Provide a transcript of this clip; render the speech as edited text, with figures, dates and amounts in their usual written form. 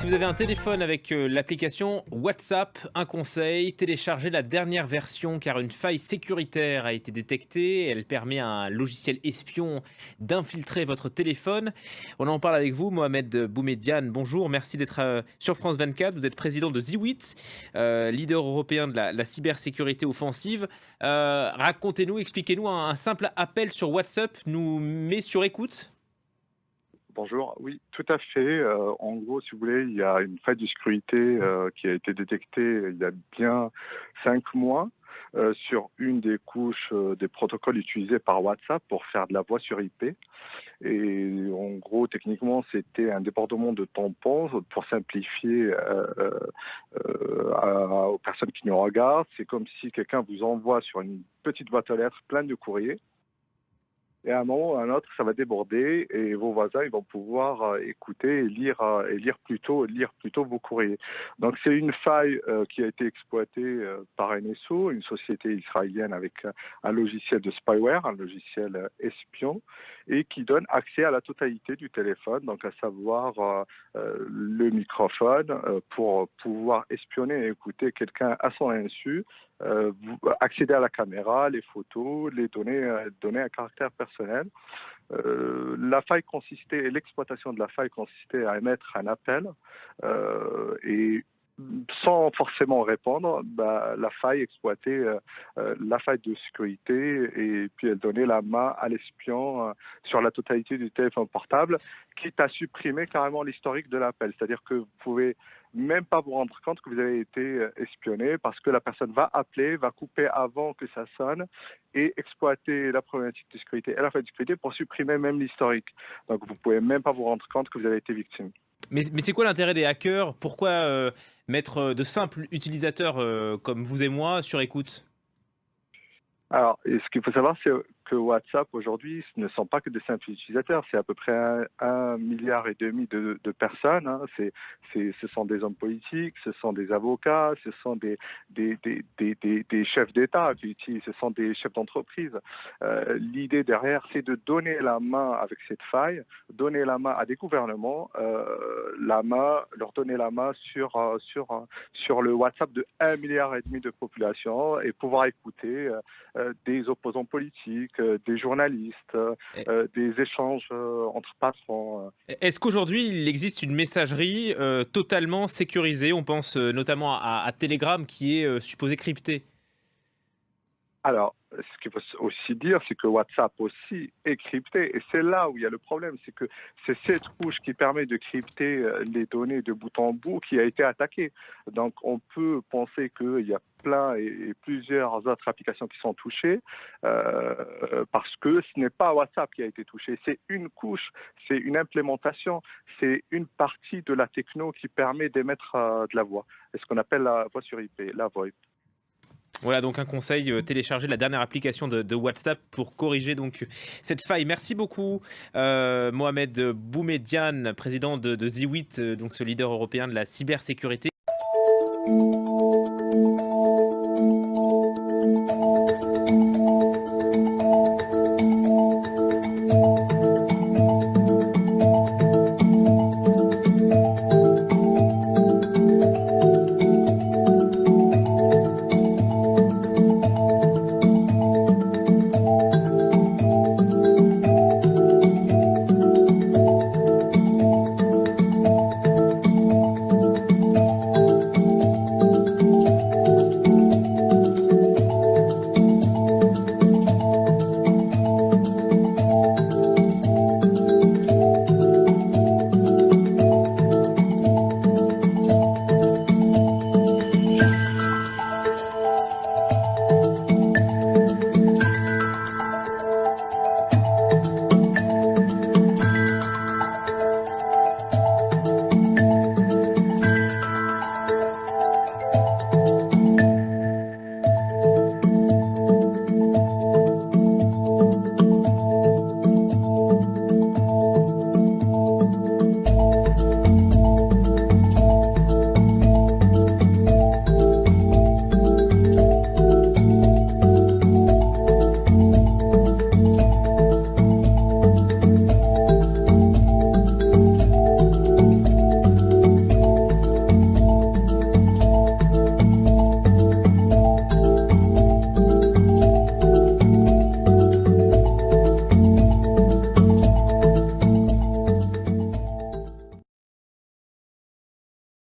Si vous avez un téléphone avec l'application WhatsApp, un conseil, téléchargez la dernière version car une faille sécuritaire a été détectée. Elle permet à un logiciel espion d'infiltrer votre téléphone. On en parle avec vous, Mohamed Boumediane. Bonjour, merci d'être sur France 24. Vous êtes président de Ziwit, leader européen de la cybersécurité offensive. Racontez-nous, expliquez-nous, un simple appel sur WhatsApp nous met sur écoute. Bonjour, oui, tout à fait. En gros, si vous voulez, il y a une faille de sécurité qui a été détectée il y a bien 5 mois sur une des couches des protocoles utilisés par WhatsApp pour faire de la voix sur IP. Et en gros, techniquement, c'était un débordement de tampons pour simplifier aux personnes qui nous regardent. C'est comme si quelqu'un vous envoie sur une petite boîte aux lettres pleine de courriers. Et à un moment ou à un autre, ça va déborder et vos voisins ils vont pouvoir écouter et lire plutôt vos courriers. Donc c'est une faille qui a été exploitée par NSO, une société israélienne avec un logiciel de spyware, un logiciel espion, et qui donne accès à la totalité du téléphone, donc à savoir le microphone pour pouvoir espionner et écouter quelqu'un à son insu, accéder à la caméra, les photos, les donner un caractère personnel. L'exploitation de la faille consistait à émettre un appel et sans forcément répondre, la faille exploitait la faille de sécurité et puis elle donnait la main à l'espion sur la totalité du téléphone portable, quitte à supprimer carrément l'historique de l'appel. C'est-à-dire que vous pouvez même pas vous rendre compte que vous avez été espionné parce que la personne va appeler, va couper avant que ça sonne et exploiter la problématique de sécurité et la faille de sécurité pour supprimer même l'historique. Donc vous pouvez même pas vous rendre compte que vous avez été victime. Mais c'est quoi l'intérêt des hackers? Pourquoi mettre de simples utilisateurs comme vous et moi sur écoute? Alors, et ce qu'il faut savoir, c'est que WhatsApp, aujourd'hui, ce ne sont pas que des simples utilisateurs. C'est à peu près un milliard et demi de personnes. Hein. Ce sont des hommes politiques, ce sont des avocats, ce sont des chefs d'État qui utilisent, ce sont des chefs d'entreprise. L'idée derrière, c'est de donner la main avec cette faille, donner la main à des gouvernements, leur donner la main sur le WhatsApp de 1,5 milliard de population et pouvoir écouter des opposants politiques, des journalistes, des échanges entre patrons. Est-ce qu'aujourd'hui, il existe une messagerie totalement sécurisée? On pense notamment à Telegram qui est supposé crypté. Alors, ce qu'il faut aussi dire, c'est que WhatsApp aussi est crypté. Et c'est là où il y a le problème, c'est que c'est cette couche qui permet de crypter les données de bout en bout qui a été attaquée. Donc, on peut penser qu'il y a plein et plusieurs autres applications qui sont touchées parce que ce n'est pas WhatsApp qui a été touché. C'est une couche, c'est une implémentation, c'est une partie de la techno qui permet d'émettre de la voix. C'est ce qu'on appelle la voix sur IP, la VoIP. Voilà donc un conseil, télécharger la dernière application de WhatsApp pour corriger donc cette faille. Merci beaucoup Mohamed Boumediane, président de Ziwit, donc ce leader européen de la cybersécurité.